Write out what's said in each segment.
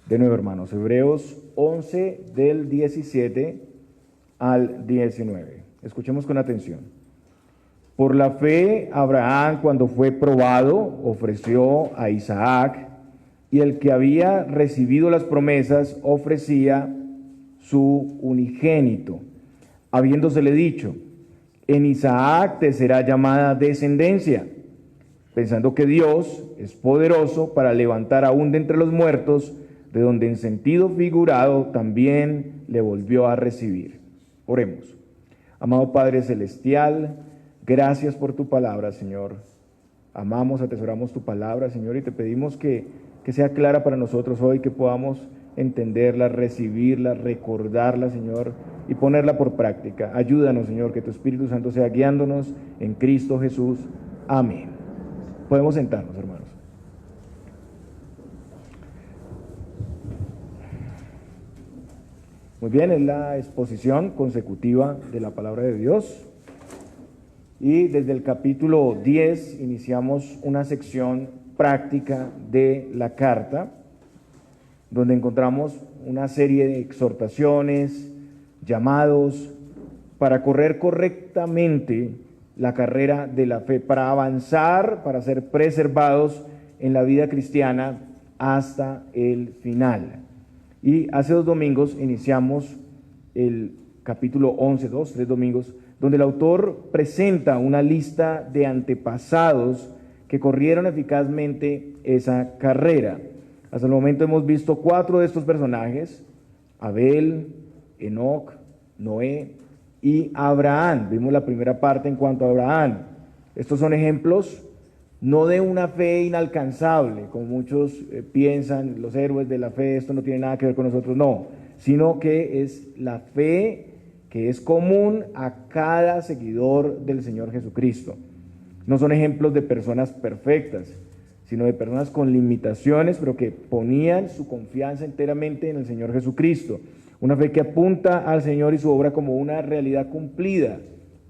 De nuevo, hermanos, Hebreos 11 del 17 al 19. Escuchemos con atención. Por la fe, Abraham, cuando fue probado, ofreció a Isaac, y el que había recibido las promesas ofrecía su unigénito, habiéndosele dicho: en Isaac te será llamada descendencia, pensando que Dios es poderoso para levantar aún de entre los muertos, de donde en sentido figurado también le volvió a recibir. Oremos. Amado Padre Celestial, gracias por tu palabra, Señor. Amamos, atesoramos tu palabra, Señor, y te pedimos que sea clara para nosotros hoy, que podamos entenderla, recibirla, recordarla, Señor, y ponerla por práctica. Ayúdanos, Señor, que tu Espíritu Santo sea guiándonos en Cristo Jesús. Amén. Podemos sentarnos, hermanos. Muy bien, es la exposición consecutiva de la palabra de Dios. Y desde el capítulo 10 iniciamos una sección práctica de la carta, donde encontramos una serie de exhortaciones, llamados para correr correctamente la carrera de la fe, para avanzar, para ser preservados en la vida cristiana hasta el final. Y hace 2 domingos iniciamos el capítulo 11, 3 domingos, donde el autor presenta una lista de antepasados que corrieron eficazmente esa carrera. Hasta el momento hemos visto 4 de estos personajes: Abel, Enoc, Noé y Abraham. Vimos la primera parte en cuanto a Abraham. Estos son ejemplos no de una fe inalcanzable, como muchos piensan, los héroes de la fe, esto no tiene nada que ver con nosotros, no, sino que es la fe que es común a cada seguidor del Señor Jesucristo. No son ejemplos de personas perfectas, sino de personas con limitaciones, pero que ponían su confianza enteramente en el Señor Jesucristo. Una fe que apunta al Señor y su obra como una realidad cumplida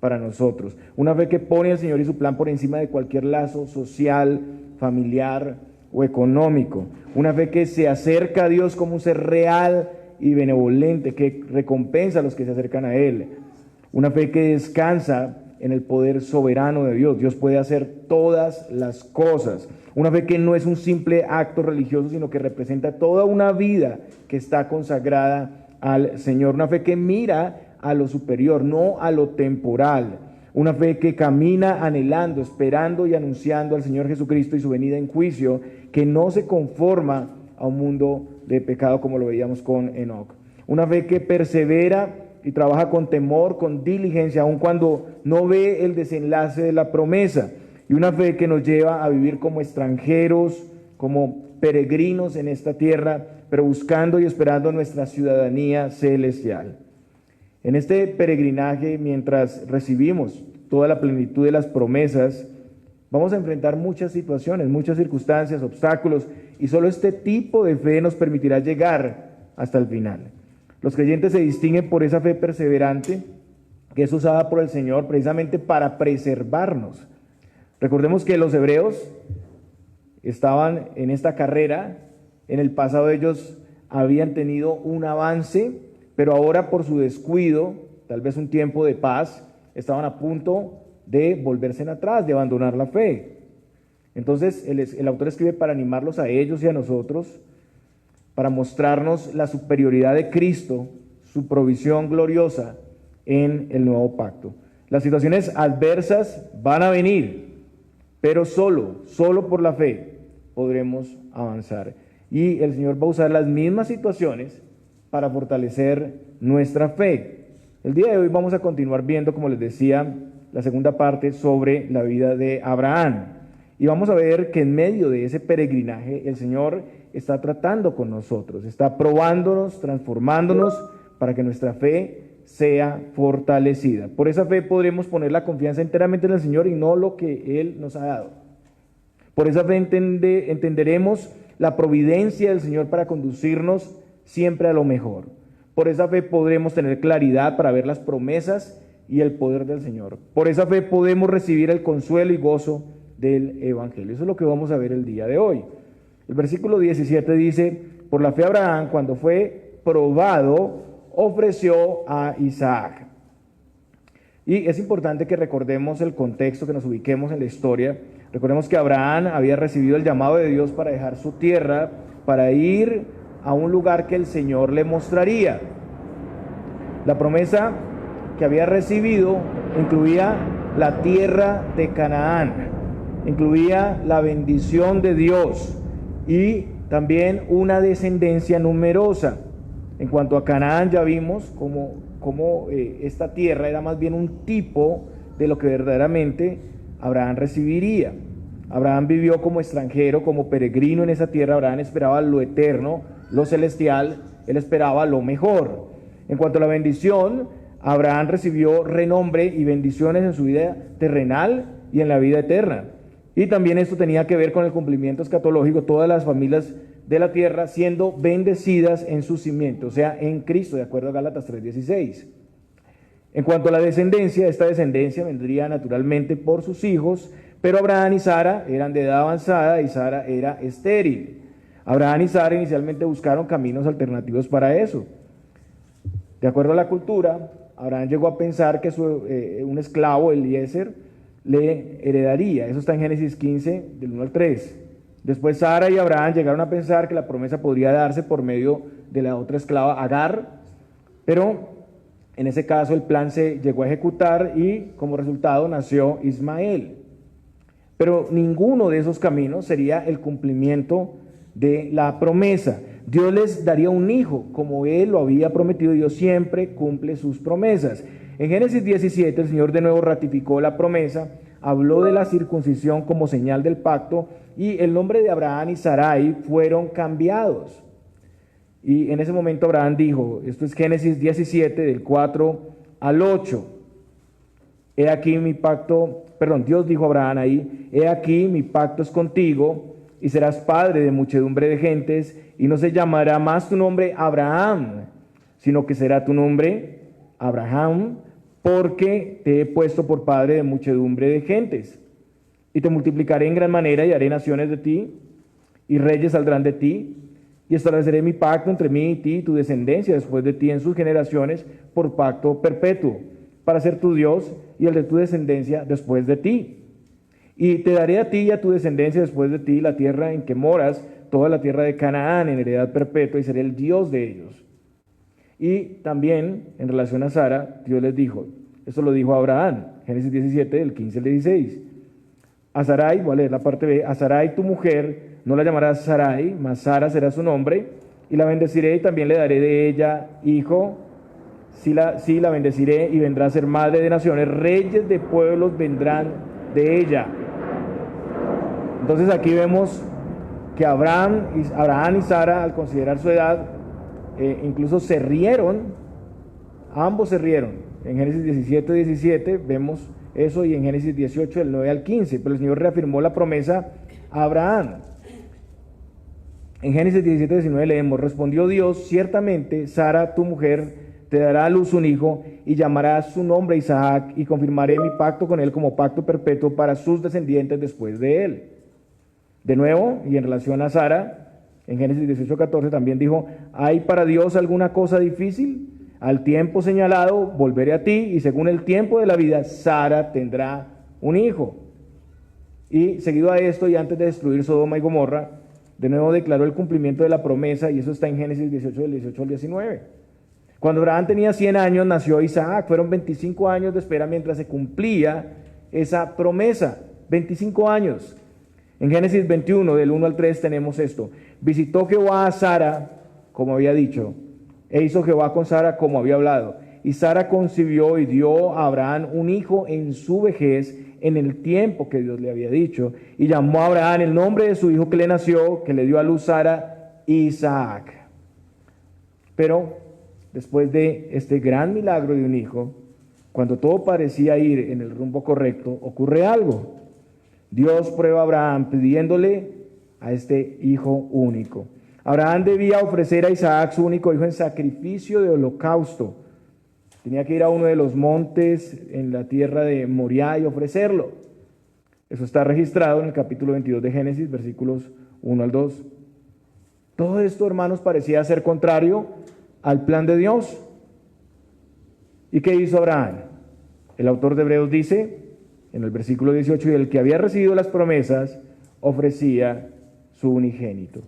para nosotros. Una fe que pone al Señor y su plan por encima de cualquier lazo social, familiar o económico. Una fe que se acerca a Dios como un ser real y benevolente, que recompensa a los que se acercan a Él. Una fe que descansa en el poder soberano de Dios. Dios puede hacer todas las cosas. Una fe que no es un simple acto religioso, sino que representa toda una vida que está consagrada al Señor. Una fe que mira a lo superior, no a lo temporal. Una fe que camina anhelando, esperando y anunciando al Señor Jesucristo y su venida en juicio, que no se conforma a un mundo de pecado como lo veíamos con Enoc. Una fe que persevera y trabaja con temor, con diligencia, aun cuando no ve el desenlace de la promesa. Y una fe que nos lleva a vivir como extranjeros, como peregrinos en esta tierra, pero buscando y esperando nuestra ciudadanía celestial. En este peregrinaje, mientras recibimos toda la plenitud de las promesas, vamos a enfrentar muchas situaciones, muchas circunstancias, obstáculos, y solo este tipo de fe nos permitirá llegar hasta el final. Los creyentes se distinguen por esa fe perseverante que es usada por el Señor precisamente para preservarnos. Recordemos que los hebreos estaban en esta carrera. En el pasado ellos habían tenido un avance, pero ahora por su descuido, tal vez un tiempo de paz, estaban a punto de volverse en atrás, de abandonar la fe. Entonces el autor escribe para animarlos a ellos y a nosotros, para mostrarnos la superioridad de Cristo, su provisión gloriosa en el nuevo pacto. Las situaciones adversas van a venir, pero solo por la fe podremos avanzar. Y el Señor va a usar las mismas situaciones para fortalecer nuestra fe. El día de hoy vamos a continuar viendo, como les decía, la segunda parte sobre la vida de Abraham. Y vamos a ver que en medio de ese peregrinaje el Señor está tratando con nosotros, está probándonos, transformándonos para que nuestra fe sea fortalecida. Por esa fe podremos poner la confianza enteramente en el Señor y no lo que Él nos ha dado. Por esa fe entenderemos la providencia del Señor para conducirnos siempre a lo mejor. Por esa fe podremos tener claridad para ver las promesas y el poder del Señor. Por esa fe podemos recibir el consuelo y gozo del Evangelio. Eso es lo que vamos a ver el día de hoy. El versículo 17 dice: por la fe Abraham, cuando fue probado, ofreció a Isaac. Y es importante que recordemos el contexto, que nos ubiquemos en la historia. Recordemos que Abraham había recibido el llamado de Dios para dejar su tierra, para ir a un lugar que el Señor le mostraría. La promesa que había recibido incluía la tierra de Canaán, incluía la bendición de Dios y también una descendencia numerosa. En cuanto a Canaán, ya vimos cómo esta tierra era más bien un tipo de lo que verdaderamente Abraham recibiría. Abraham vivió como extranjero, como peregrino en esa tierra. Abraham esperaba lo eterno, lo celestial, él esperaba lo mejor. En cuanto a la bendición, Abraham recibió renombre y bendiciones en su vida terrenal y en la vida eterna. Y también esto tenía que ver con el cumplimiento escatológico, todas las familias de la tierra siendo bendecidas en su simiente, o sea, en Cristo, de acuerdo a Gálatas 3:16. En cuanto a la descendencia, esta descendencia vendría naturalmente por sus hijos, pero Abraham y Sara eran de edad avanzada y Sara era estéril. Abraham y Sara inicialmente buscaron caminos alternativos para eso. De acuerdo a la cultura, Abraham llegó a pensar que un esclavo, Eliezer, le heredaría. Eso está en Génesis 15, del 1 al 3. Después Sara y Abraham llegaron a pensar que la promesa podría darse por medio de la otra esclava, Agar, pero en ese caso el plan se llegó a ejecutar y como resultado nació Ismael. Pero ninguno de esos caminos sería el cumplimiento de la promesa. Dios les daría un hijo, como Él lo había prometido. Dios siempre cumple sus promesas. En Génesis 17 el Señor de nuevo ratificó la promesa, habló de la circuncisión como señal del pacto y el nombre de Abraham y Sarai fueron cambiados. Y en ese momento Abraham dijo, esto es Génesis 17 del 4 al 8, he aquí mi pacto, Dios dijo a Abraham ahí, he aquí mi pacto es contigo y serás padre de muchedumbre de gentes y no se llamará más tu nombre Abraham, sino que será tu nombre Abraham, porque te he puesto por padre de muchedumbre de gentes. Y te multiplicaré en gran manera y haré naciones de ti, y reyes saldrán de ti, y estableceré mi pacto entre mí y ti y tu descendencia después de ti en sus generaciones por pacto perpetuo, para ser tu Dios y el de tu descendencia después de ti. Y te daré a ti y a tu descendencia después de ti la tierra en que moras, toda la tierra de Canaán en heredad perpetua, y seré el Dios de ellos. Y también en relación a Sara, Dios les dijo, esto lo dijo a Abraham, Génesis 17, del 15 al 16. A Sarai, voy a leer la parte B, a Sarai tu mujer, no la llamarás Sarai, mas Sara será su nombre, y la bendeciré y también le daré de ella hijo, sí la bendeciré y vendrá a ser madre de naciones, reyes de pueblos vendrán de ella. Entonces aquí vemos que Abraham y Sara, al considerar su edad, incluso se rieron, ambos se rieron. En Génesis 17 vemos eso y en Génesis 18 del 9 al 15, pero el Señor reafirmó la promesa a Abraham. En Génesis 19 leemos, respondió Dios, ciertamente Sara tu mujer te dará a luz un hijo y llamarás su nombre Isaac y confirmaré mi pacto con él como pacto perpetuo para sus descendientes después de él. De nuevo, y en relación a Sara, en Génesis 18:14 también dijo, ¿hay para Dios alguna cosa difícil? Al tiempo señalado volveré a ti y según el tiempo de la vida Sara tendrá un hijo. Y seguido a esto y antes de destruir Sodoma y Gomorra, de nuevo declaró el cumplimiento de la promesa y eso está en Génesis 18 del 18 al 19. Cuando Abraham tenía 100 años nació Isaac, fueron 25 años de espera mientras se cumplía esa promesa, 25 años. En Génesis 21 del 1 al 3 tenemos esto, visitó Jehová a Sara como había dicho, e hizo Jehová con Sara como había hablado. Y Sara concibió y dio a Abraham un hijo en su vejez, en el tiempo que Dios le había dicho. Y llamó a Abraham el nombre de su hijo que le nació, que le dio a luz Sara, Isaac. Pero después de este gran milagro de un hijo, cuando todo parecía ir en el rumbo correcto, ocurre algo. Dios prueba a Abraham pidiéndole a este hijo único. Abraham debía ofrecer a Isaac, su único hijo, en sacrificio de holocausto. Tenía que ir a uno de los montes en la tierra de Moriah y ofrecerlo. Eso está registrado en el capítulo 22 de Génesis, versículos 1 al 2. Todo esto, hermanos, parecía ser contrario al plan de Dios. ¿Y qué hizo Abraham? El autor de Hebreos dice, en el versículo 18, y el que había recibido las promesas ofrecía su unigénito.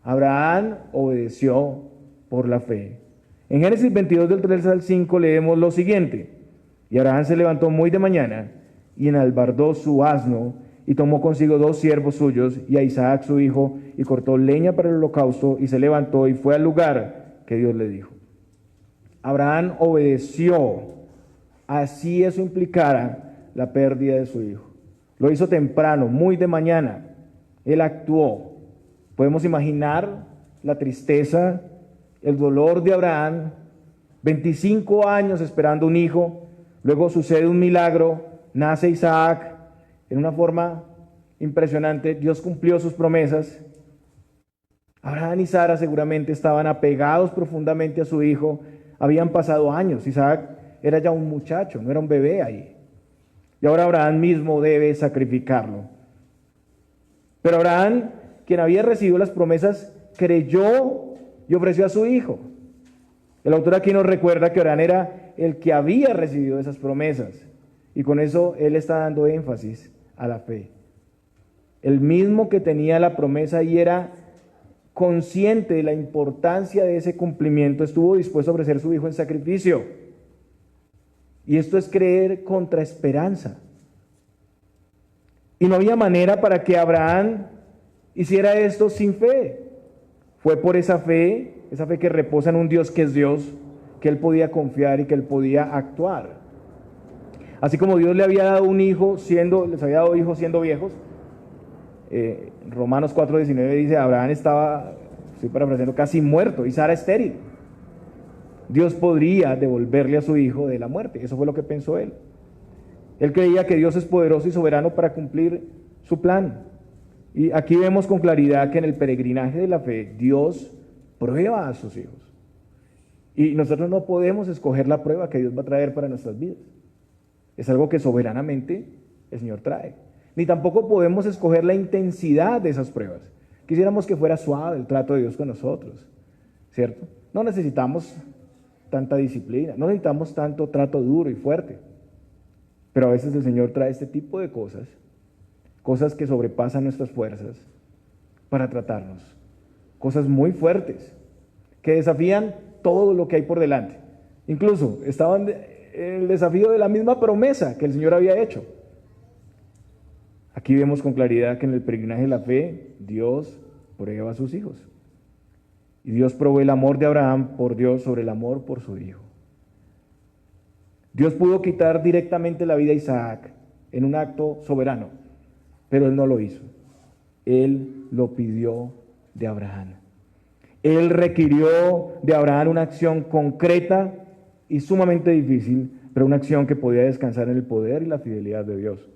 Abraham obedeció por la fe. En Génesis 22, del 3 al 5, leemos lo siguiente. Y Abraham se levantó muy de mañana y enalbardó su asno y tomó consigo 2 siervos suyos y a Isaac su hijo y cortó leña para el holocausto y se levantó y fue al lugar que Dios le dijo. Abraham obedeció, así eso implicara la pérdida de su hijo. Lo hizo temprano, muy de mañana. Él actuó. Podemos imaginar la tristeza, el dolor de Abraham, 25 años esperando un hijo, luego sucede un milagro, nace Isaac, en una forma impresionante, Dios cumplió sus promesas. Abraham y Sara seguramente estaban apegados profundamente a su hijo, habían pasado años, Isaac era ya un muchacho, no era un bebé ahí. Y ahora Abraham mismo debe sacrificarlo. Pero Abraham, quien había recibido las promesas, creyó y ofreció a su hijo. El autor aquí nos recuerda que Abraham era el que había recibido esas promesas. Y con eso él está dando énfasis a la fe. El mismo que tenía la promesa y era consciente de la importancia de ese cumplimiento, estuvo dispuesto a ofrecer a su hijo en sacrificio. Y esto es creer contra esperanza. Y no había manera para que Abraham hiciera esto sin fe. Fue por esa fe que reposa en un Dios que es Dios, que él podía confiar y que él podía actuar. Así como Dios le había dado un hijo les había dado hijos siendo viejos. Romanos 4:19 dice, Abraham estaba, estoy parafraseando, casi muerto y Sara estéril. Dios podría devolverle a su hijo de la muerte. Eso fue lo que pensó él. Él creía que Dios es poderoso y soberano para cumplir su plan. Y aquí vemos con claridad que en el peregrinaje de la fe, Dios prueba a sus hijos. Y nosotros no podemos escoger la prueba que Dios va a traer para nuestras vidas. Es algo que soberanamente el Señor trae. Ni tampoco podemos escoger la intensidad de esas pruebas. Quisiéramos que fuera suave el trato de Dios con nosotros, ¿cierto? No necesitamos tanta disciplina, no necesitamos tanto trato duro y fuerte. Pero a veces el Señor trae este tipo de cosas que sobrepasan nuestras fuerzas para tratarnos. Cosas muy fuertes, que desafían todo lo que hay por delante. Incluso estaban en el desafío de la misma promesa que el Señor había hecho. Aquí vemos con claridad que en el peregrinaje de la fe, Dios prueba a sus hijos. Y Dios probó el amor de Abraham por Dios sobre el amor por su hijo. Dios pudo quitar directamente la vida a Isaac en un acto soberano, pero él no lo hizo. Él lo pidió de Abraham. Él requirió de Abraham una acción concreta y sumamente difícil, pero una acción que podía descansar en el poder y la fidelidad de Dios.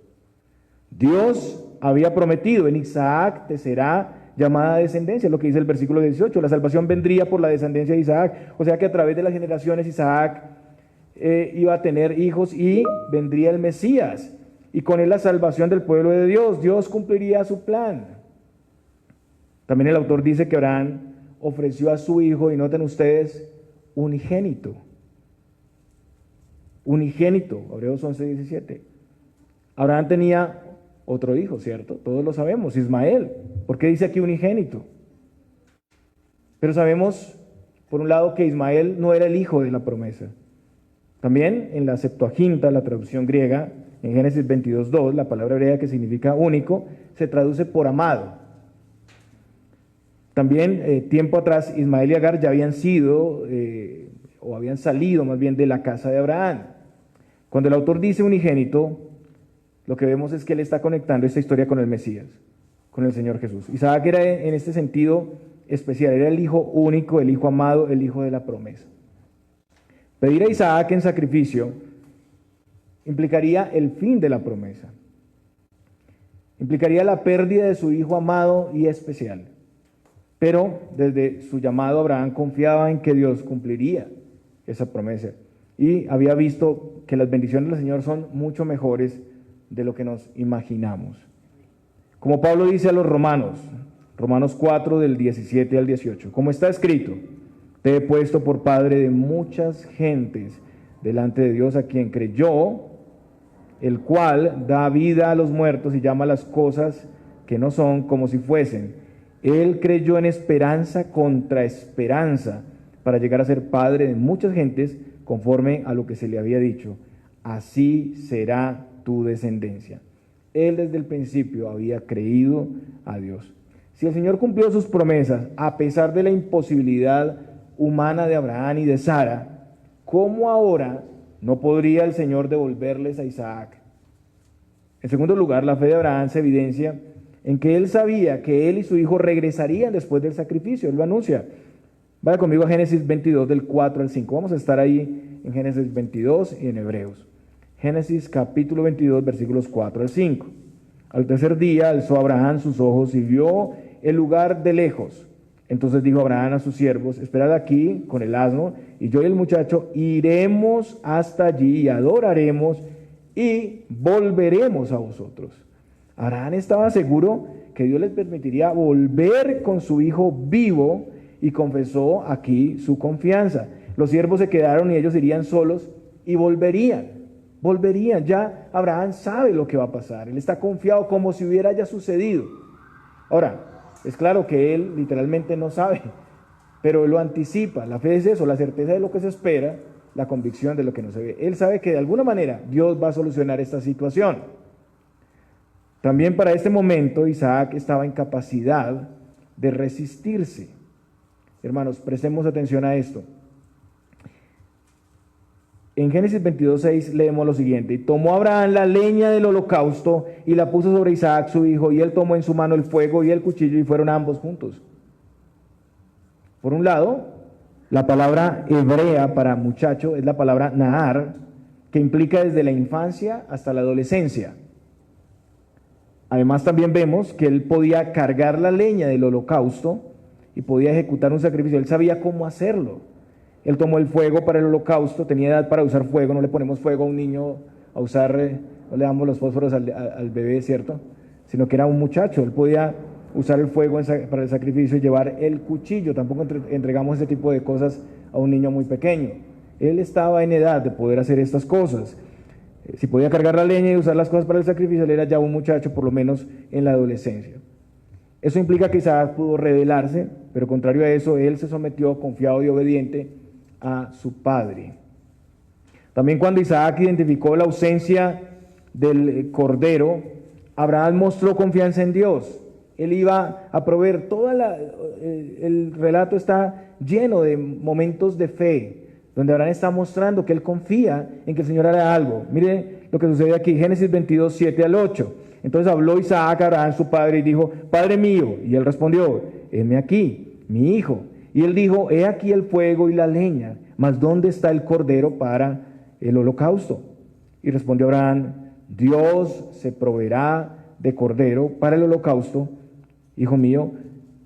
Dios había prometido, en Isaac te será llamada descendencia, lo que dice el versículo 18, la salvación vendría por la descendencia de Isaac, o sea que a través de las generaciones Isaac iba a tener hijos y vendría el Mesías, y con él la salvación del pueblo de Dios. Dios cumpliría su plan. También el autor dice que Abraham ofreció a su hijo, y noten ustedes, unigénito. Unigénito, Hebreos 11:17. Abraham tenía otro hijo, ¿cierto? Todos lo sabemos, Ismael. ¿Por qué dice aquí unigénito? Pero sabemos, por un lado, que Ismael no era el hijo de la promesa. También en la Septuaginta, la traducción griega, en Génesis 22:2, la palabra hebrea que significa único, se traduce por amado. También, tiempo atrás, Ismael y Agar ya habían sido, o habían salido más bien de la casa de Abraham. Cuando el autor dice unigénito, lo que vemos es que él está conectando esta historia con el Mesías, con el Señor Jesús. Isaac era en este sentido especial, era el hijo único, el hijo amado, el hijo de la promesa. Pedir a Isaac en sacrificio implicaría el fin de la promesa, implicaría la pérdida de su hijo amado y especial. Pero desde su llamado Abraham confiaba en que Dios cumpliría esa promesa y había visto que las bendiciones del Señor son mucho mejores de lo que nos imaginamos. Como Pablo dice a los Romanos Romanos 4 del 17 al 18. Como está escrito, te he puesto por padre de muchas gentes delante de Dios a quien creyó, el cual da vida a los muertos y llama las cosas que no son como si fuesen. Él creyó en esperanza contra esperanza para llegar a ser padre de muchas gentes conforme a lo que se le había dicho. Así será tu descendencia. Él desde el principio había creído a Dios. Si el Señor cumplió sus promesas a pesar de la imposibilidad humana de Abraham y de Sara, ¿cómo ahora no podría el Señor devolverles a Isaac? En segundo lugar, la fe de Abraham se evidencia en que él sabía que él y su hijo regresarían después del sacrificio. Él lo anuncia. Vaya conmigo a Génesis 22 del 4 al 5. Vamos a estar ahí en Génesis 22 y en Hebreos. Génesis capítulo 22 versículos 4 al 5. Al tercer día alzó Abraham sus ojos y vio el lugar de lejos. Entonces dijo Abraham a sus siervos: esperad aquí con el asno, y yo y el muchacho iremos hasta allí y adoraremos y volveremos a vosotros. Abraham estaba seguro que Dios les permitiría volver con su hijo vivo y confesó aquí su confianza. Los siervos se quedaron y ellos irían solos y volverían. Ya Abraham sabe lo que va a pasar. Él está confiado como si hubiera ya sucedido. Ahora, es claro que él literalmente no sabe, pero él lo anticipa. La fe es eso, la certeza de lo que se espera, la convicción de lo que no se ve. Él sabe que de alguna manera Dios va a solucionar esta situación. También para este momento Isaac estaba en capacidad de resistirse. Hermanos, prestemos atención a esto. En Génesis 22:6 leemos lo siguiente: y tomó Abraham la leña del holocausto y la puso sobre Isaac su hijo, y él tomó en su mano el fuego y el cuchillo, y fueron ambos juntos. Por un lado, la palabra hebrea para muchacho es la palabra nahar, que implica desde la infancia hasta la adolescencia. Además también vemos que él podía cargar la leña del holocausto y podía ejecutar un sacrificio. Él sabía cómo hacerlo. Él tomó el fuego para el holocausto, tenía edad para usar fuego. No le ponemos fuego a un niño a usar, no le damos los fósforos al bebé, ¿cierto? Sino que era un muchacho. Él podía usar el fuego para el sacrificio y llevar el cuchillo. Tampoco entregamos ese tipo de cosas a un niño muy pequeño. Él estaba en edad de poder hacer estas cosas. Si podía cargar la leña y usar las cosas para el sacrificio, él era ya un muchacho, por lo menos en la adolescencia. Eso implica que Isaac pudo rebelarse, pero contrario a eso, él se sometió confiado y obediente a su padre. También cuando Isaac identificó la ausencia del cordero, Abraham mostró confianza en Dios. Él iba a proveer. El relato está lleno de momentos de fe, donde Abraham está mostrando que él confía en que el Señor hará algo. Mire lo que sucede aquí, Génesis 22, 7 al 8. Entonces habló Isaac a Abraham su padre y dijo: Padre mío. Y él respondió: heme aquí, mi hijo. Y él dijo: he aquí el fuego y la leña, mas ¿dónde está el cordero para el holocausto? Y respondió Abraham: Dios se proveerá de cordero para el holocausto, hijo mío.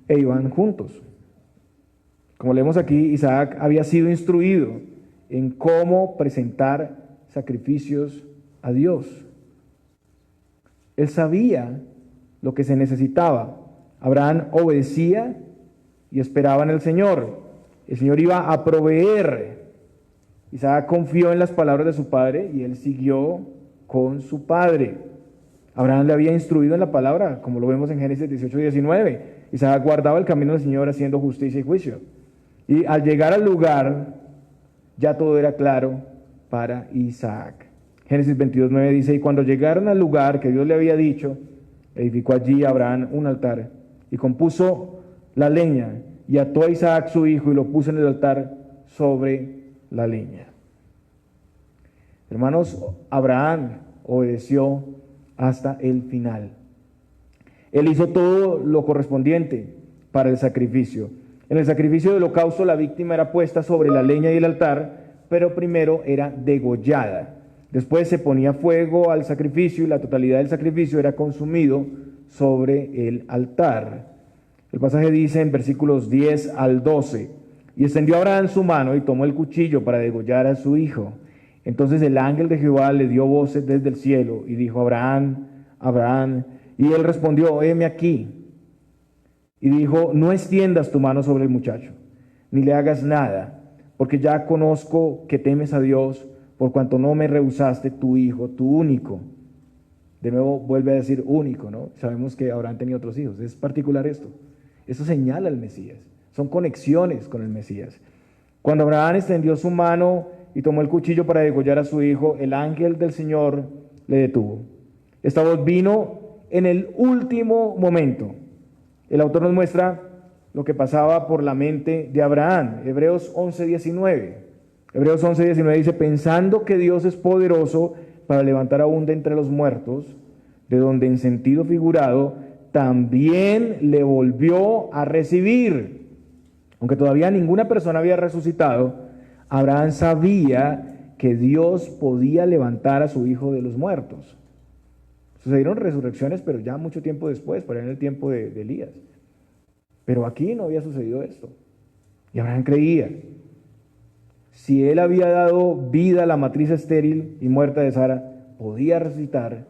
E iban juntos. Como leemos aquí, Isaac había sido instruido en cómo presentar sacrificios a Dios. Él sabía lo que se necesitaba. Abraham obedecía y esperaba en el Señor. El Señor iba a proveer. Isaac confió en las palabras de su padre y él siguió con su padre. Abraham le había instruido en la palabra, como lo vemos en Génesis 18 y 19. Isaac guardaba el camino del Señor haciendo justicia y juicio. Y al llegar al lugar, ya todo era claro para Isaac. Génesis 22:9 dice: y cuando llegaron al lugar que Dios le había dicho, edificó allí Abraham un altar y compuso la leña y ató a Isaac su hijo y lo puso en el altar sobre la leña. Hermanos, Abraham obedeció hasta el final. Él hizo todo lo correspondiente para el sacrificio. En el sacrificio del holocausto la víctima era puesta sobre la leña y el altar, pero primero era degollada. Después se ponía fuego al sacrificio y la totalidad del sacrificio era consumido sobre el altar. El pasaje dice en versículos 10 al 12: y extendió Abraham su mano y tomó el cuchillo para degollar a su hijo. Entonces el ángel de Jehová le dio voces desde el cielo y dijo: Abraham, Abraham. Y él respondió: heme aquí. Y dijo: no extiendas tu mano sobre el muchacho, ni le hagas nada, porque ya conozco que temes a Dios, por cuanto no me rehusaste tu hijo, tu único. De nuevo vuelve a decir único, ¿no? Sabemos que Abraham tenía otros hijos. Es particular esto. Eso señala al Mesías. Son conexiones con el Mesías. Cuando Abraham extendió su mano y tomó el cuchillo para degollar a su hijo, el ángel del Señor le detuvo. Esta voz vino en el último momento. El autor nos muestra lo que pasaba por la mente de Abraham. Hebreos 11:19. Hebreos 11:19 dice: pensando que Dios es poderoso para levantar aún de entre los muertos, de donde en sentido figurado también le volvió a recibir. Aunque todavía ninguna persona había resucitado, Abraham sabía que Dios podía levantar a su hijo de los muertos. Sucedieron resurrecciones, pero ya mucho tiempo después, por ahí en el tiempo de Elías. Pero aquí no había sucedido esto. Y Abraham creía. Si él había dado vida a la matriz estéril y muerta de Sara, podía resucitar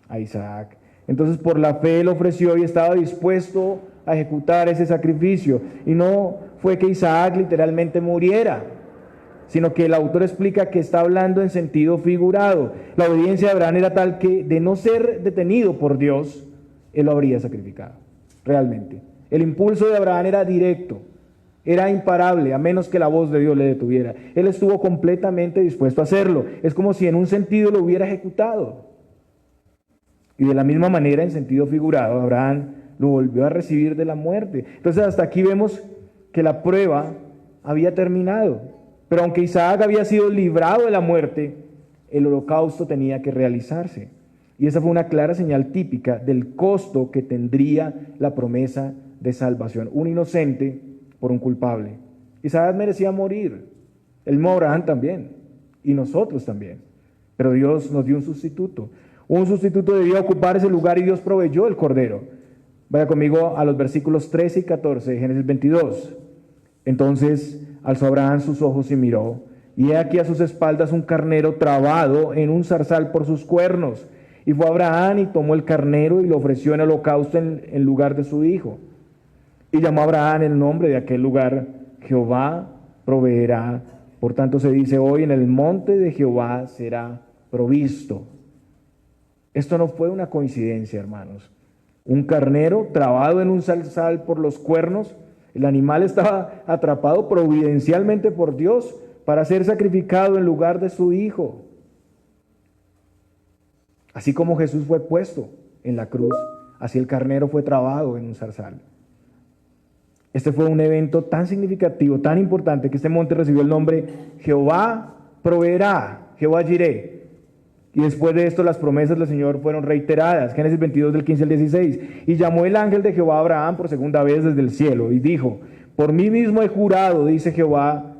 a Isaac. Entonces por la fe él ofreció y estaba dispuesto a ejecutar ese sacrificio. Y no fue que Isaac literalmente muriera, sino que el autor explica que está hablando en sentido figurado. La obediencia de Abraham era tal que, de no ser detenido por Dios, él lo habría sacrificado, realmente. El impulso de Abraham era directo, era imparable, a menos que la voz de Dios le detuviera. Él estuvo completamente dispuesto a hacerlo. Es como si en un sentido lo hubiera ejecutado. Y de la misma manera, en sentido figurado, Abraham lo volvió a recibir de la muerte. Entonces hasta aquí vemos que la prueba había terminado. Pero aunque Isaac había sido librado de la muerte, el holocausto tenía que realizarse. Y esa fue una clara señal típica del costo que tendría la promesa de salvación. Un inocente por un culpable. Isaac merecía morir. El mismo Abraham también. Y nosotros también. Pero Dios nos dio un sustituto. Un sustituto debía ocupar ese lugar y Dios proveyó el cordero. Vaya conmigo a los versículos 13 y 14 de Génesis 22. Entonces alzó Abraham sus ojos y miró, y he aquí a sus espaldas un carnero trabado en un zarzal por sus cuernos. Y fue Abraham y tomó el carnero y lo ofreció en holocausto en lugar de su hijo. Y llamó a Abraham el nombre de aquel lugar: Jehová proveerá. Por tanto se dice hoy: en el monte de Jehová será provisto. Esto no fue una coincidencia, hermanos. Un carnero trabado en un zarzal por los cuernos. El animal estaba atrapado providencialmente por Dios para ser sacrificado en lugar de su hijo. Así como Jesús fue puesto en la cruz, así el carnero fue trabado en un zarzal. Este fue un evento tan significativo, tan importante, que este monte recibió el nombre Jehová proveerá, Jehová Jireh. Y después de esto las promesas del Señor fueron reiteradas. Génesis 22 del 15 al 16. Y llamó el ángel de Jehová a Abraham por segunda vez desde el cielo y dijo: por mí mismo he jurado, dice Jehová,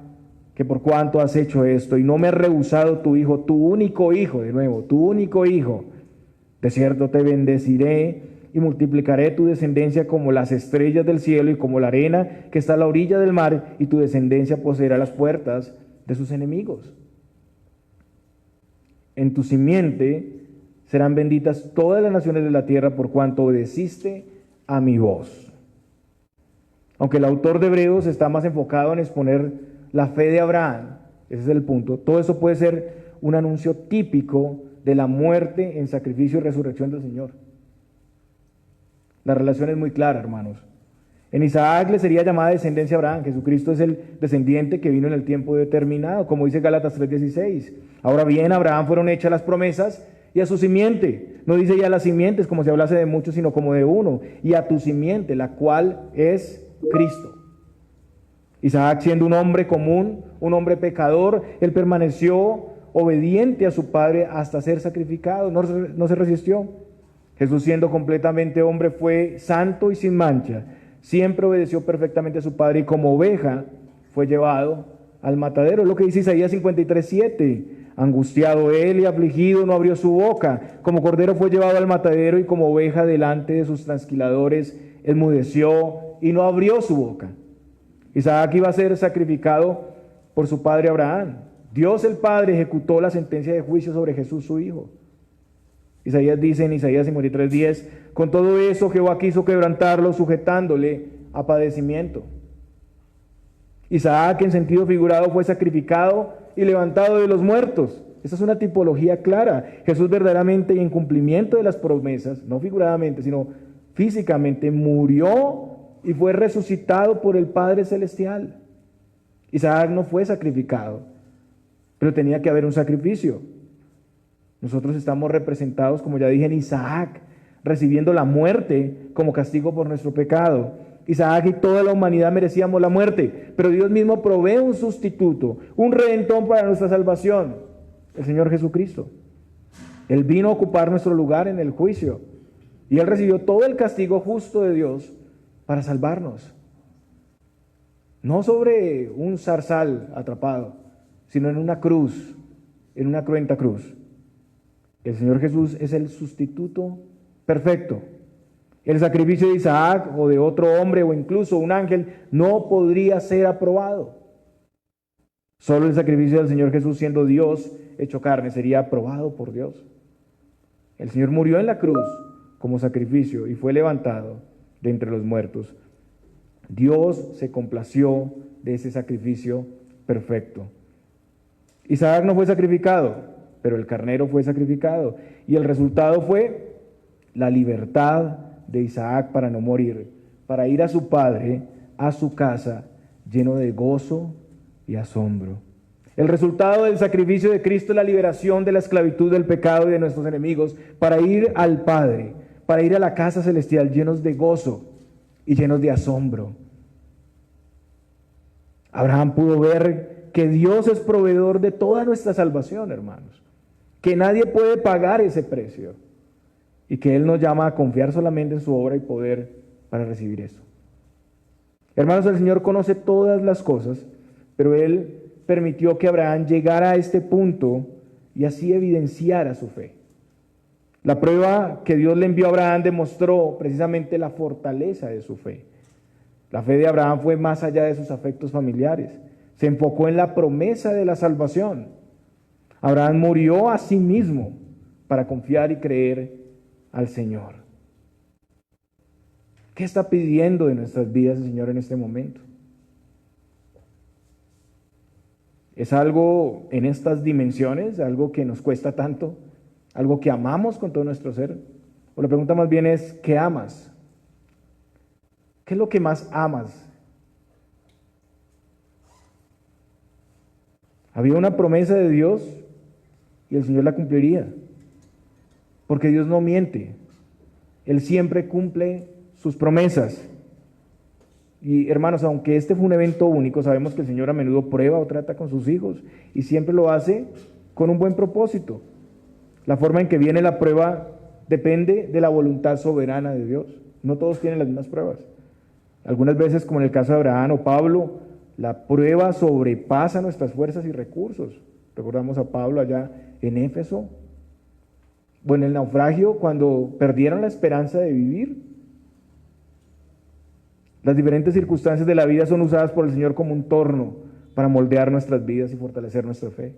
que por cuanto has hecho esto y no me has rehusado tu hijo, tu único hijo, de nuevo, tu único hijo, de cierto te bendeciré y multiplicaré tu descendencia como las estrellas del cielo y como la arena que está a la orilla del mar, y tu descendencia poseerá las puertas de sus enemigos. En tu simiente serán benditas todas las naciones de la tierra por cuanto obedeciste a mi voz. Aunque el autor de Hebreos está más enfocado en exponer la fe de Abraham, ese es el punto, todo eso puede ser un anuncio típico de la muerte en sacrificio y resurrección del Señor. La relación es muy clara, hermanos. En Isaac le sería llamada descendencia a Abraham. Jesucristo es el descendiente que vino en el tiempo determinado, como dice Gálatas 3:16. Ahora bien, a Abraham fueron hechas las promesas y a su simiente. No dice ya las simientes como si hablase de muchos, sino como de uno. Y a tu simiente, la cual es Cristo. Isaac, siendo un hombre común, un hombre pecador, él permaneció obediente a su padre hasta ser sacrificado. No se resistió. Jesús, siendo completamente hombre, fue santo y sin mancha. Siempre obedeció perfectamente a su padre y como oveja fue llevado al matadero. Es lo que dice Isaías 53:7. Angustiado él y afligido, no abrió su boca. Como cordero fue llevado al matadero y como oveja delante de sus trasquiladores enmudeció y no abrió su boca. Isaac iba a ser sacrificado por su padre Abraham. Dios el Padre ejecutó la sentencia de juicio sobre Jesús su hijo. Isaías dice en Isaías 53:10: con todo eso Jehová quiso quebrantarlo, sujetándole a padecimiento. Isaac, en sentido figurado, fue sacrificado y levantado de los muertos. Esa es una tipología clara. Jesús verdaderamente, y en cumplimiento de las promesas, no figuradamente, sino físicamente, murió y fue resucitado por el Padre Celestial. Isaac no fue sacrificado, pero tenía que haber un sacrificio. Nosotros estamos representados, como ya dije, en Isaac, recibiendo la muerte como castigo por nuestro pecado. Isaac y toda la humanidad merecíamos la muerte, pero Dios mismo provee un sustituto, un redentor para nuestra salvación, el Señor Jesucristo. Él vino a ocupar nuestro lugar en el juicio y Él recibió todo el castigo justo de Dios para salvarnos. No sobre un zarzal atrapado, sino en una cruz, en una cruenta cruz. El Señor Jesús es el sustituto perfecto. El sacrificio de Isaac o de otro hombre o incluso un ángel no podría ser aprobado. Solo el sacrificio del Señor Jesús, siendo Dios hecho carne, sería aprobado por Dios. El Señor murió en la cruz como sacrificio y fue levantado de entre los muertos. Dios se complació de ese sacrificio perfecto. Isaac no fue sacrificado, pero el carnero fue sacrificado. Y el resultado fue la libertad de Isaac para no morir, para ir a su padre, a su casa, lleno de gozo y asombro. El resultado del sacrificio de Cristo es la liberación de la esclavitud del pecado y de nuestros enemigos, para ir al Padre, para ir a la casa celestial llenos de gozo y llenos de asombro. Abraham pudo ver que Dios es proveedor de toda nuestra salvación, hermanos, que nadie puede pagar ese precio y que Él nos llama a confiar solamente en su obra y poder para recibir eso. Hermanos, el Señor conoce todas las cosas, pero Él permitió que Abraham llegara a este punto y así evidenciara su fe. La prueba que Dios le envió a Abraham demostró precisamente la fortaleza de su fe. La fe de Abraham fue más allá de sus afectos familiares. Se enfocó en la promesa de la salvación. Abraham murió a sí mismo para confiar y creer al Señor. ¿Qué está pidiendo de nuestras vidas el Señor en este momento? ¿Es algo en estas dimensiones, algo que nos cuesta tanto, algo que amamos con todo nuestro ser? O la pregunta más bien es, ¿qué amas? ¿Qué es lo que más amas? Había una promesa de Dios y el Señor la cumpliría, porque Dios no miente, Él siempre cumple sus promesas. Y hermanos, aunque este fue un evento único, sabemos que el Señor a menudo prueba o trata con sus hijos y siempre lo hace con un buen propósito. La forma en que viene la prueba depende de la voluntad soberana de Dios. No todos tienen las mismas pruebas. Algunas veces, como en el caso de Abraham o Pablo, la prueba sobrepasa nuestras fuerzas y recursos. Recordamos a Pablo allá en Éfeso, o en el naufragio, cuando perdieron la esperanza de vivir. Las diferentes circunstancias de la vida son usadas por el Señor como un torno para moldear nuestras vidas y fortalecer nuestra fe.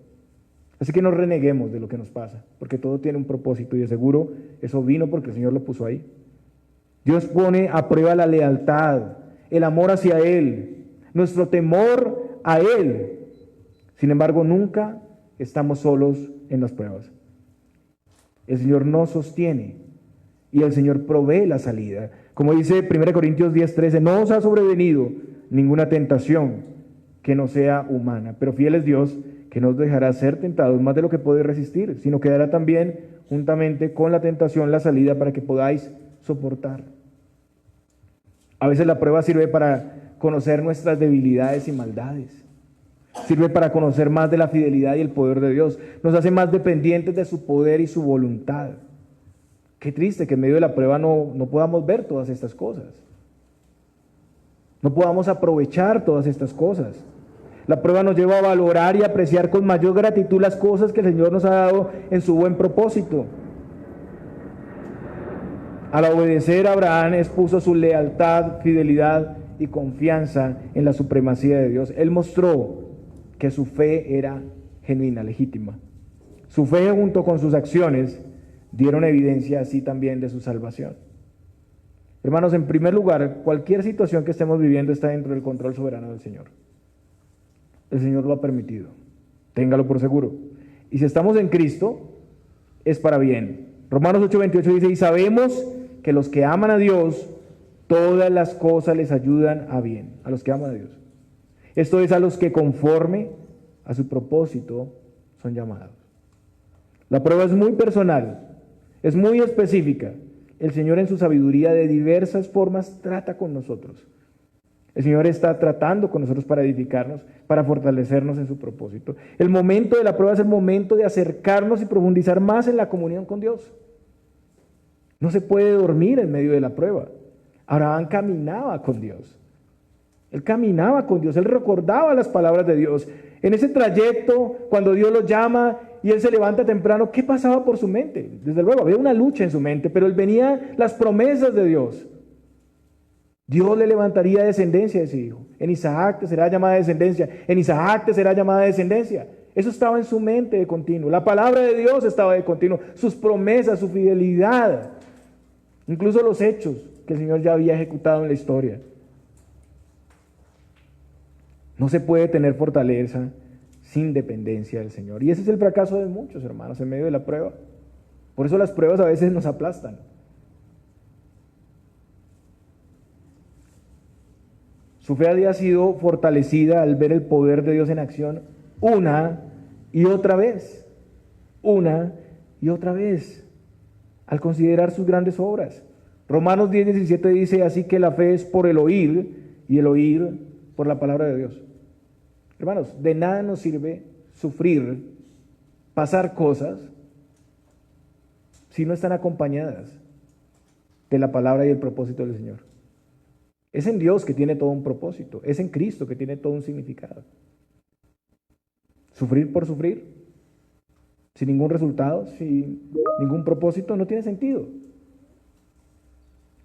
Así que no reneguemos de lo que nos pasa, porque todo tiene un propósito y de seguro eso vino porque el Señor lo puso ahí. Dios pone a prueba la lealtad, el amor hacia Él, nuestro temor a Él. Sin embargo, nunca estamos solos en las pruebas. El Señor nos sostiene y el Señor provee la salida. Como dice 1 Corintios 10:13, no os ha sobrevenido ninguna tentación que no sea humana, pero fiel es Dios, que no os dejará ser tentados más de lo que podéis resistir, sino que dará también juntamente con la tentación la salida para que podáis soportar. A veces la prueba sirve para conocer nuestras debilidades y maldades. Sirve para conocer más de la fidelidad y el poder de Dios. Nos hace más dependientes de su poder y su voluntad. Qué triste que en medio de la prueba no podamos ver todas estas cosas. No podamos aprovechar todas estas cosas. La prueba nos lleva a valorar y apreciar con mayor gratitud las cosas que el Señor nos ha dado en su buen propósito. Al obedecer, Abraham expuso su lealtad, fidelidad y confianza en la supremacía de Dios. Él mostró que su fe era genuina, legítima. Su fe junto con sus acciones dieron evidencia así también de su salvación. Hermanos, en primer lugar, cualquier situación que estemos viviendo está dentro del control soberano del Señor. El Señor lo ha permitido. Téngalo por seguro. Y si estamos en Cristo, es para bien. Romanos 8:28 dice, y sabemos que los que aman a Dios, todas las cosas les ayudan a bien. A los que aman a Dios. Esto es a los que conforme a su propósito son llamados. La prueba es muy personal, es muy específica. El Señor en su sabiduría de diversas formas trata con nosotros. El Señor está tratando con nosotros para edificarnos, para fortalecernos en su propósito. El momento de la prueba es el momento de acercarnos y profundizar más en la comunión con Dios. No se puede dormir en medio de la prueba. Abraham caminaba con Dios. Él caminaba con Dios, él recordaba las palabras de Dios. En ese trayecto, cuando Dios lo llama y él se levanta temprano, ¿qué pasaba por su mente? Desde luego, había una lucha en su mente, pero él venía las promesas de Dios. Dios le levantaría descendencia a ese hijo. En Isaac te será llamada descendencia. En Isaac te será llamada descendencia. Eso estaba en su mente de continuo. La palabra de Dios estaba de continuo. Sus promesas, su fidelidad. Incluso los hechos que el Señor ya había ejecutado en la historia. No se puede tener fortaleza sin dependencia del Señor. Y ese es el fracaso de muchos hermanos en medio de la prueba. Por eso las pruebas a veces nos aplastan. Su fe había sido fortalecida al ver el poder de Dios en acción una y otra vez. Una y otra vez. Al considerar sus grandes obras. Romanos 10:17 dice, así que la fe es por el oír y el oír por la palabra de Dios. Hermanos, de nada nos sirve sufrir, pasar cosas, si no están acompañadas de la palabra y el propósito del Señor. Es en Dios que tiene todo un propósito, es en Cristo que tiene todo un significado. Sufrir por sufrir, sin ningún resultado, sin ningún propósito, no tiene sentido.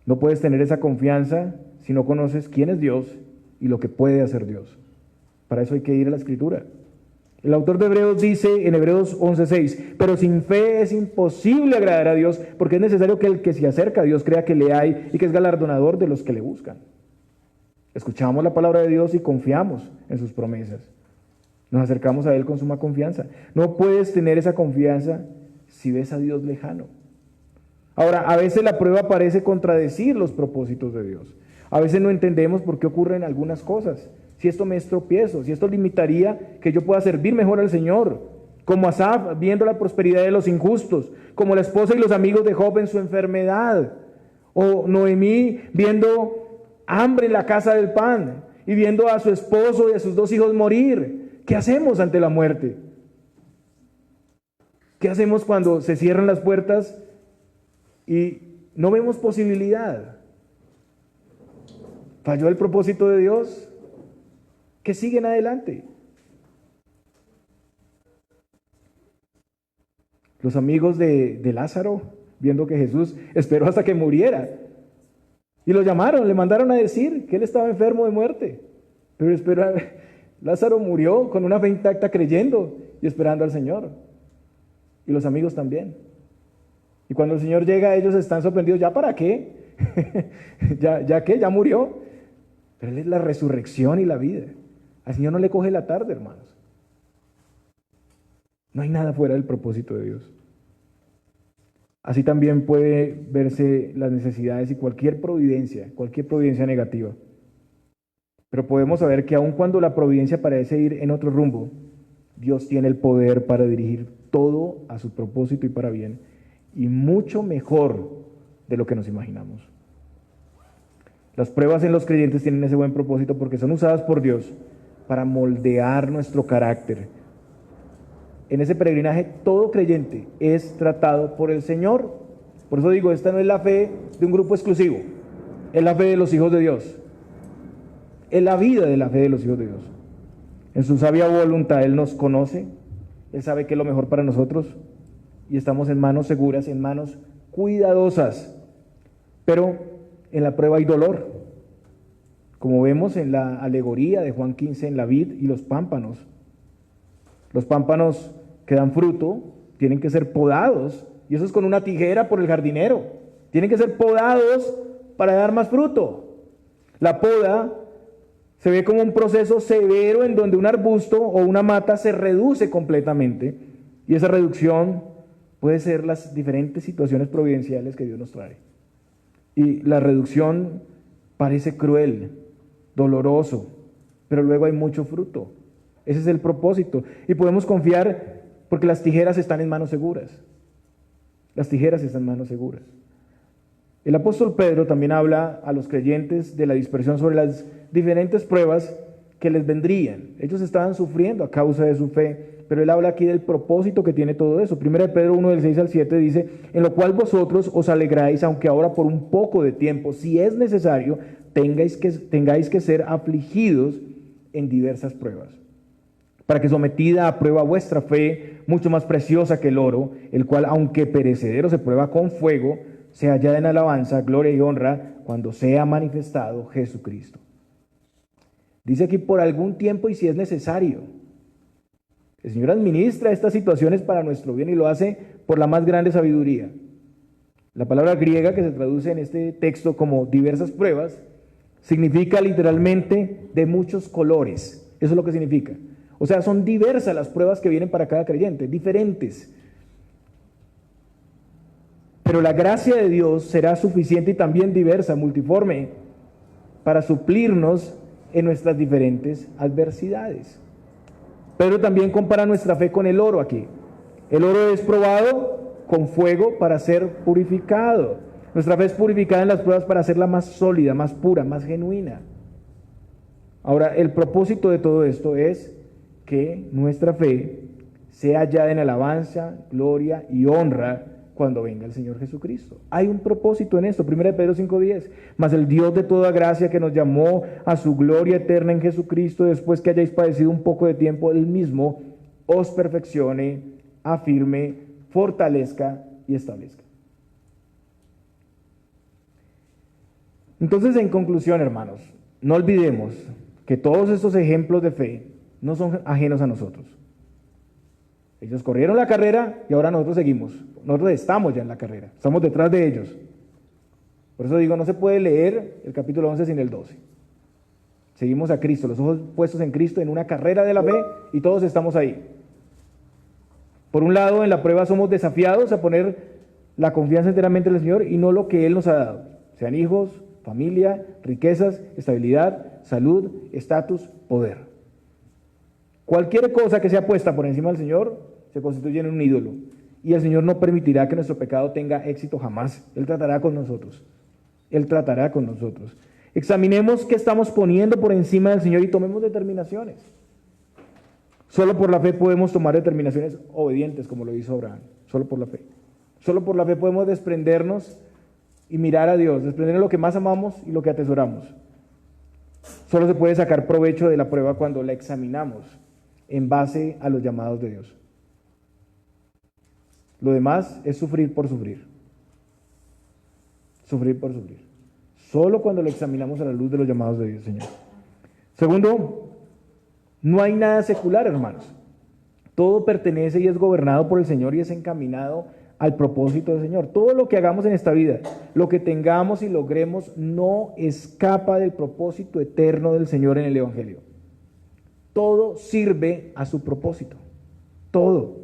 No puedes tener esa confianza si no conoces quién es Dios y lo que puede hacer Dios. Para eso hay que ir a la Escritura. El autor de Hebreos dice en Hebreos 11:6, pero sin fe es imposible agradar a Dios, porque es necesario que el que se acerca a Dios crea que le hay y que es galardonador de los que le buscan. Escuchamos la palabra de Dios y confiamos en sus promesas. Nos acercamos a Él con suma confianza. No puedes tener esa confianza si ves a Dios lejano. Ahora, a veces la prueba parece contradecir los propósitos de Dios. A veces no entendemos por qué ocurren algunas cosas. Si esto me es tropiezo, si esto limitaría que yo pueda servir mejor al Señor. Como Asaf viendo la prosperidad de los injustos. Como la esposa y los amigos de Job en su enfermedad. O Noemí viendo hambre en la casa del pan y viendo a su esposo y a sus 2 hijos morir. ¿Qué hacemos ante la muerte? ¿Qué hacemos cuando se cierran las puertas y no vemos posibilidad? ¿Falló el propósito de Dios? Que siguen adelante. Los amigos de Lázaro, viendo que Jesús esperó hasta que muriera, y lo llamaron, le mandaron a decir que él estaba enfermo de muerte. Pero Lázaro murió con una fe intacta creyendo y esperando al Señor. Y los amigos también. Y cuando el Señor llega, ellos están sorprendidos. ¿Ya para qué? ¿Ya qué? ¿Ya murió? Pero Él es la resurrección y la vida. Al Señor no le coge la tarde, hermanos. No hay nada fuera del propósito de Dios. Así también puede verse las necesidades y cualquier providencia negativa. Pero podemos saber que aun cuando la providencia parece ir en otro rumbo, Dios tiene el poder para dirigir todo a su propósito y para bien, y mucho mejor de lo que nos imaginamos. Las pruebas en los creyentes tienen ese buen propósito porque son usadas por Dios para moldear nuestro carácter. En ese peregrinaje todo creyente es tratado por el Señor. Por eso digo, esta no es la fe de un grupo exclusivo, es la fe de los hijos de Dios. Es la vida de la fe de los hijos de Dios. En su sabia voluntad Él nos conoce, Él sabe qué es lo mejor para nosotros y estamos en manos seguras, en manos cuidadosas. Pero en la prueba hay dolor, como vemos en la alegoría de Juan 15 en la vid y los pámpanos. Los pámpanos que dan fruto tienen que ser podados, y eso es con una tijera por el jardinero. Tienen que ser podados para dar más fruto. La poda se ve como un proceso severo en donde un arbusto o una mata se reduce completamente, y esa reducción puede ser las diferentes situaciones providenciales que Dios nos trae. Y la reducción parece cruel, doloroso, pero luego hay mucho fruto. Ese es el propósito. Y podemos confiar porque las tijeras están en manos seguras. Las tijeras están en manos seguras. El apóstol Pedro también habla a los creyentes de la dispersión sobre las diferentes pruebas que les vendrían. Ellos estaban sufriendo a causa de su fe, pero él habla aquí del propósito que tiene todo eso. 1 Pedro 1, del 6 al 7 dice: en lo cual vosotros os alegráis, aunque ahora por un poco de tiempo, si es necesario, tengáis que ser afligidos en diversas pruebas, para que sometida a prueba vuestra fe, mucho más preciosa que el oro, el cual aunque perecedero se prueba con fuego, se halla en alabanza, gloria y honra cuando sea manifestado Jesucristo. Dice aquí por algún tiempo y si es necesario. El Señor administra estas situaciones para nuestro bien y lo hace por la más grande sabiduría. La palabra griega que se traduce en este texto como diversas pruebas significa literalmente de muchos colores. Eso es lo que significa. O sea, son diversas las pruebas que vienen para cada creyente, diferentes. Pero la gracia de Dios será suficiente y también diversa, multiforme, para suplirnos en nuestras diferentes adversidades. Pedro también compara nuestra fe con el oro aquí. El oro es probado con fuego para ser purificado. Nuestra fe es purificada en las pruebas para hacerla más sólida, más pura, más genuina. Ahora, el propósito de todo esto es que nuestra fe sea hallada en alabanza, gloria y honra cuando venga el Señor Jesucristo. Hay un propósito en esto. 1 Pedro 5:10. Mas el Dios de toda gracia, que nos llamó a su gloria eterna en Jesucristo, después que hayáis padecido un poco de tiempo, Él mismo os perfeccione, afirme, fortalezca y establezca. Entonces, en conclusión, hermanos, no olvidemos que todos estos ejemplos de fe no son ajenos a nosotros. Ellos corrieron la carrera y ahora nosotros seguimos. Nosotros estamos ya en la carrera, estamos detrás de ellos. Por eso digo, no se puede leer el capítulo 11 sin el 12. Seguimos a Cristo, los ojos puestos en Cristo, en una carrera de la fe, y todos estamos ahí. Por un lado, en la prueba somos desafiados a poner la confianza enteramente en el Señor y no lo que Él nos ha dado. Sean hijos, familia, riquezas, estabilidad, salud, estatus, poder. Cualquier cosa que sea puesta por encima del Señor se constituye en un ídolo. Y el Señor no permitirá que nuestro pecado tenga éxito jamás. Él tratará con nosotros. Él tratará con nosotros. Examinemos qué estamos poniendo por encima del Señor y tomemos determinaciones. Solo por la fe podemos tomar determinaciones obedientes, como lo hizo Abraham. Solo por la fe. Solo por la fe podemos desprendernos y mirar a Dios, desprender lo que más amamos y lo que atesoramos. Solo se puede sacar provecho de la prueba cuando la examinamos en base a los llamados de Dios. Lo demás es sufrir por sufrir. Sufrir por sufrir. Solo cuando lo examinamos a la luz de los llamados de Dios, Señor. Segundo, no hay nada secular, hermanos. Todo pertenece y es gobernado por el Señor y es encaminado al propósito del Señor. Todo lo que hagamos en esta vida, lo que tengamos y logremos, no escapa del propósito eterno del Señor en el Evangelio. Todo sirve a su propósito. Todo.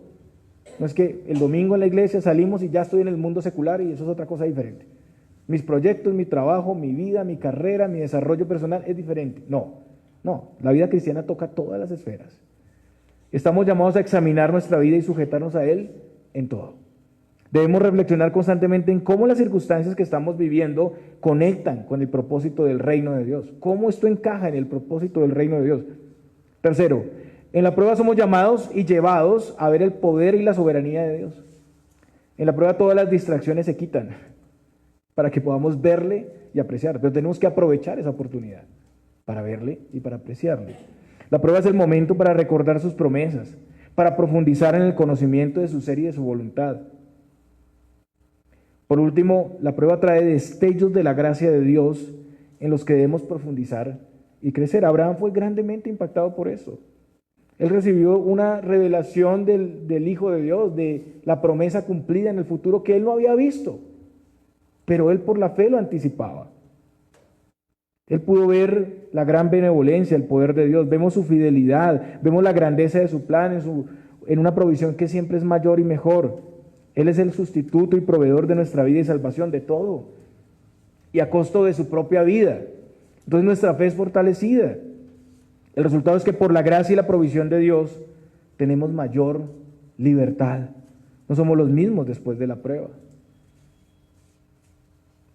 No es que el domingo en la iglesia salimos y ya estoy en el mundo secular y eso es otra cosa diferente. Mis proyectos, mi trabajo, mi vida, mi carrera, mi desarrollo personal es diferente. No, la vida cristiana toca todas las esferas. Estamos llamados a examinar nuestra vida y sujetarnos a Él en todo. Debemos reflexionar constantemente en cómo las circunstancias que estamos viviendo conectan con el propósito del reino de Dios. Cómo esto encaja en el propósito del reino de Dios. Tercero, en la prueba somos llamados y llevados a ver el poder y la soberanía de Dios. En la prueba todas las distracciones se quitan para que podamos verle y apreciar, pero tenemos que aprovechar esa oportunidad para verle y para apreciarle. La prueba es el momento para recordar sus promesas, para profundizar en el conocimiento de su ser y de su voluntad. Por último, la prueba trae destellos de la gracia de Dios en los que debemos profundizar y crecer. Abraham fue grandemente impactado por eso. Él recibió una revelación del Hijo de Dios, de la promesa cumplida en el futuro que él no había visto, pero él por la fe lo anticipaba. Él pudo ver la gran benevolencia, el poder de Dios, vemos su fidelidad, vemos la grandeza de su plan en una provisión que siempre es mayor y mejor. Él es el sustituto y proveedor de nuestra vida y salvación, de todo, y a costo de su propia vida. Entonces nuestra fe es fortalecida. El resultado es que por la gracia y la provisión de Dios tenemos mayor libertad. No somos los mismos después de la prueba.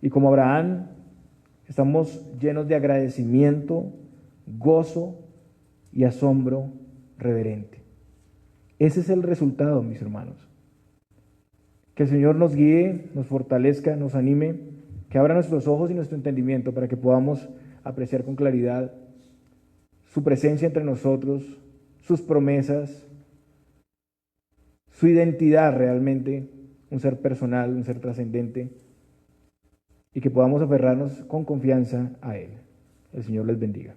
Y como Abraham, estamos llenos de agradecimiento, gozo y asombro reverente. Ese es el resultado, mis hermanos. Que el Señor nos guíe, nos fortalezca, nos anime, que abra nuestros ojos y nuestro entendimiento para que podamos apreciar con claridad su presencia entre nosotros, sus promesas, su identidad realmente, un ser personal, un ser trascendente, y que podamos aferrarnos con confianza a Él. El Señor les bendiga.